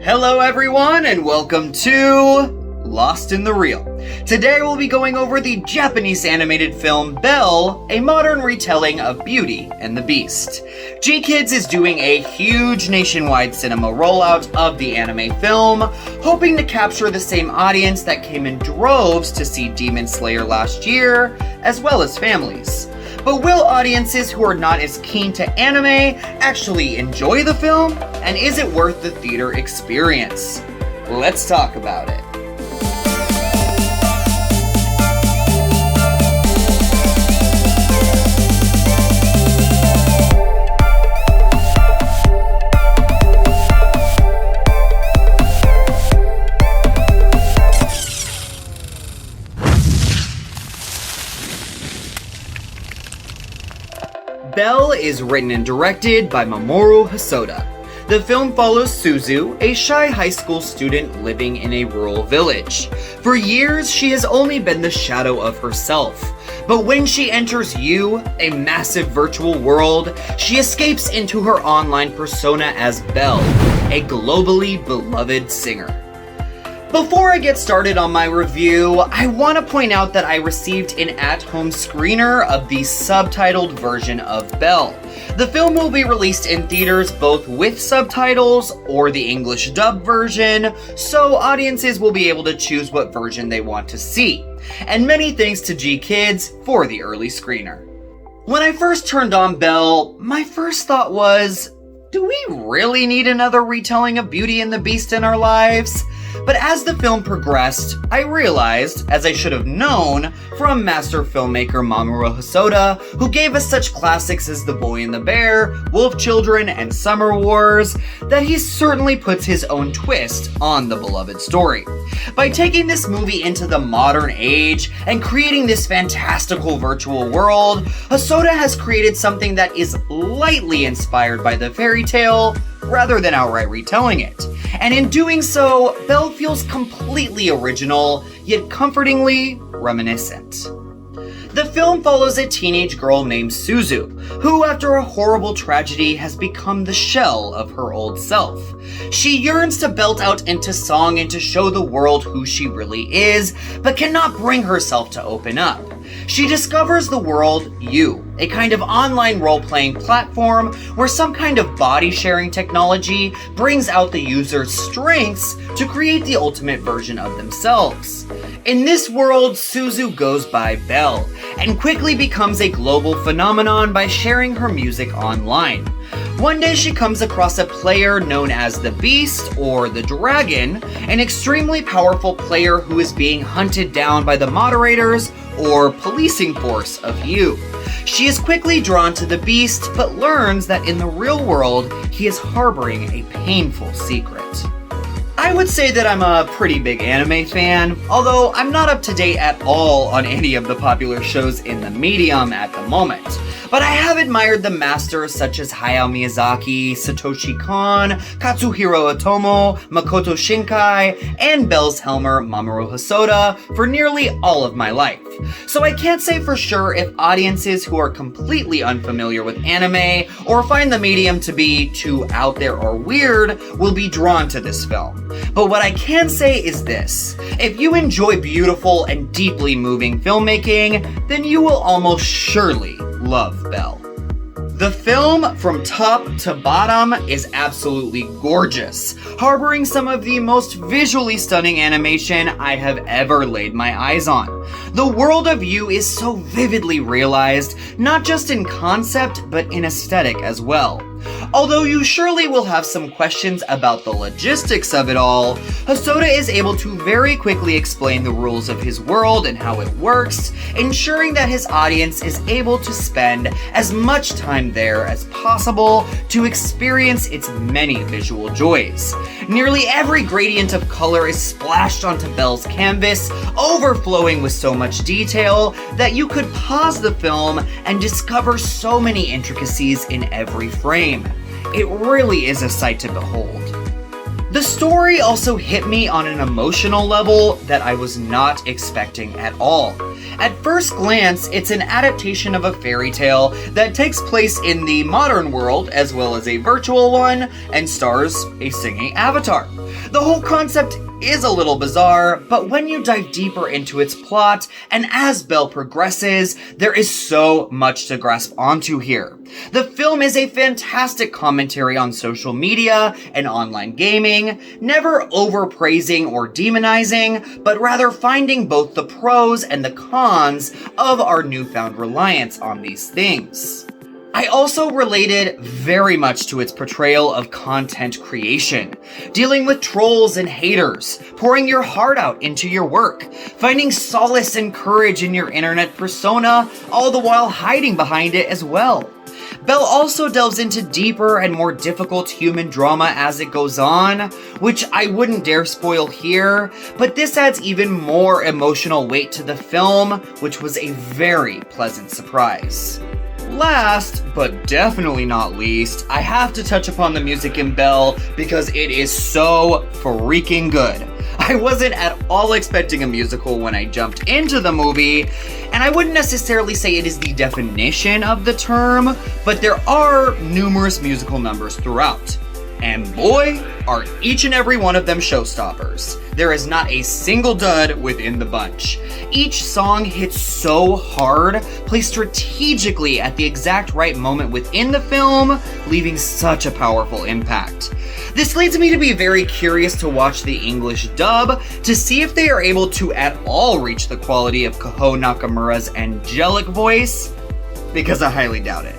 Hello everyone and welcome to Lost in the Reel. Today we'll be going over the Japanese animated film Belle, a modern retelling of Beauty and the Beast. G-Kids is doing a huge nationwide cinema rollout of the anime film, hoping to capture the same audience that came in droves to see Demon Slayer last year, as well as families. But will audiences who are not as keen to anime actually enjoy the film? And is it worth the theater experience? Let's talk about it. Belle is written and directed by Mamoru Hosoda. The film follows Suzu, a shy high school student living in a rural village. For years, she has only been the shadow of herself. But when she enters You, a massive virtual world, she escapes into her online persona as Belle, a globally beloved singer. Before I get started on my review, I want to point out that I received an at-home screener of the subtitled version of Belle. The film will be released in theaters both with subtitles or the English dub version, so audiences will be able to choose what version they want to see. And many thanks to G-Kids for the early screener. When I first turned on Belle, my first thought was, do we really need another retelling of Beauty and the Beast in our lives? But as the film progressed, I realized, as I should have known, from master filmmaker Mamoru Hosoda, who gave us such classics as The Boy and the Bear, Wolf Children, and Summer Wars, that he certainly puts his own twist on the beloved story. By taking this movie into the modern age and creating this fantastical virtual world, Hosoda has created something that is lightly inspired by the fairy tale, rather than outright retelling it. And in doing so, Belle feels completely original, yet comfortingly reminiscent. The film follows a teenage girl named Suzu, who after a horrible tragedy has become the shell of her old self. She yearns to belt out into song and to show the world who she really is, but cannot bring herself to open up. She discovers the world You, a kind of online role-playing platform where some kind of body-sharing technology brings out the user's strengths to create the ultimate version of themselves. In this world, Suzu goes by Belle, and quickly becomes a global phenomenon by sharing her music online. One day she comes across a player known as the Beast, or the Dragon, an extremely powerful player who is being hunted down by the moderators, or policing force of You. She is quickly drawn to the Beast, but learns that in the real world, he is harboring a painful secret. I would say that I'm a pretty big anime fan, although I'm not up to date at all on any of the popular shows in the medium at the moment. But I have admired the masters such as Hayao Miyazaki, Satoshi Kon, Katsuhiro Otomo, Makoto Shinkai, and Belle's helmer Mamoru Hosoda for nearly all of my life. So I can't say for sure if audiences who are completely unfamiliar with anime or find the medium to be too out there or weird will be drawn to this film. But what I can say is this: if you enjoy beautiful and deeply moving filmmaking, then you will almost surely love Belle. The film, from top to bottom, is absolutely gorgeous, harboring some of the most visually stunning animation I have ever laid my eyes on. The world of You is so vividly realized, not just in concept, but in aesthetic as well. Although you surely will have some questions about the logistics of it all, Hosoda is able to very quickly explain the rules of his world and how it works, ensuring that his audience is able to spend as much time there as possible to experience its many visual joys. Nearly every gradient of color is splashed onto Belle's canvas, overflowing with so much detail that you could pause the film and discover so many intricacies in every frame. It really is a sight to behold. The story also hit me on an emotional level that I was not expecting at all. At first glance, it's an adaptation of a fairy tale that takes place in the modern world as well as a virtual one and stars a singing avatar. The whole concept is a little bizarre, but when you dive deeper into its plot and as Belle progresses, there is so much to grasp onto here. The film is a fantastic commentary on social media and online gaming, never overpraising or demonizing, but rather finding both the pros and the cons of our newfound reliance on these things. I also related very much to its portrayal of content creation, dealing with trolls and haters, pouring your heart out into your work, finding solace and courage in your internet persona, all the while hiding behind it as well. Belle also delves into deeper and more difficult human drama as it goes on, which I wouldn't dare spoil here, but this adds even more emotional weight to the film, which was a very pleasant surprise. Last, but definitely not least, I have to touch upon the music in Belle because it is so freaking good. I wasn't at all expecting a musical when I jumped into the movie, and I wouldn't necessarily say it is the definition of the term, but there are numerous musical numbers throughout. And boy, are each and every one of them showstoppers. There is not a single dud within the bunch. Each song hits so hard, placed strategically at the exact right moment within the film, leaving such a powerful impact. This leads me to be very curious to watch the English dub to see if they are able to at all reach the quality of Koho Nakamura's angelic voice, because I highly doubt it.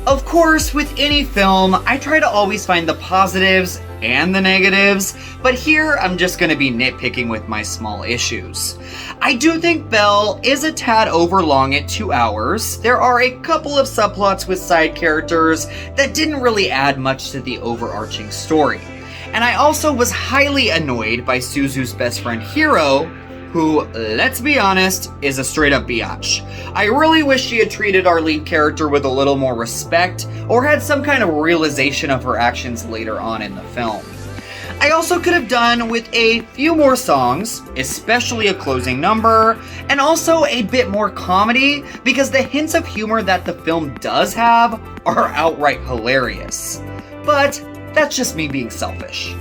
Of course, with any film, I try to always find the positives and the negatives, but here I'm just going to be nitpicking with my small issues. I do think Belle is a tad overlong at 2 hours. There are a couple of subplots with side characters that didn't really add much to the overarching story. And I also was highly annoyed by Suzu's best friend Hiro, who, let's be honest, is a straight up biatch. I really wish she had treated our lead character with a little more respect, or had some kind of realization of her actions later on in the film. I also could have done with a few more songs, especially a closing number, and also a bit more comedy, because the hints of humor that the film does have are outright hilarious. But that's just me being selfish.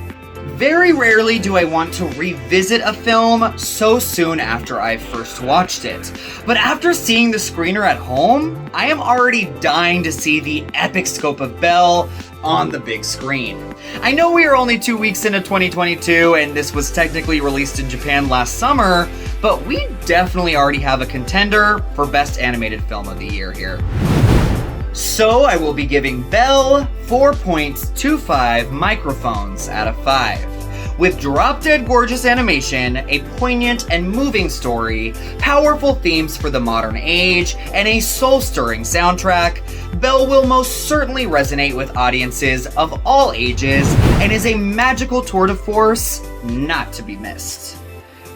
Very rarely do I want to revisit a film so soon after I've first watched it, but after seeing the screener at home, I am already dying to see the epic scope of Belle on the big screen. I know we are only 2 weeks into 2022 and this was technically released in Japan last summer, but we definitely already have a contender for Best Animated Film of the Year here. So I will be giving Belle 4.25 microphones out of 5. With drop-dead gorgeous animation, a poignant and moving story, powerful themes for the modern age, and a soul-stirring soundtrack, Belle will most certainly resonate with audiences of all ages and is a magical tour de force not to be missed.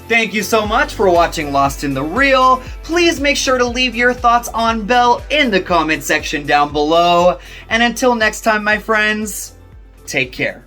Thank you so much for watching Lost in the Reel. Please make sure to leave your thoughts on Belle in the comment section down below. And until next time, my friends, take care.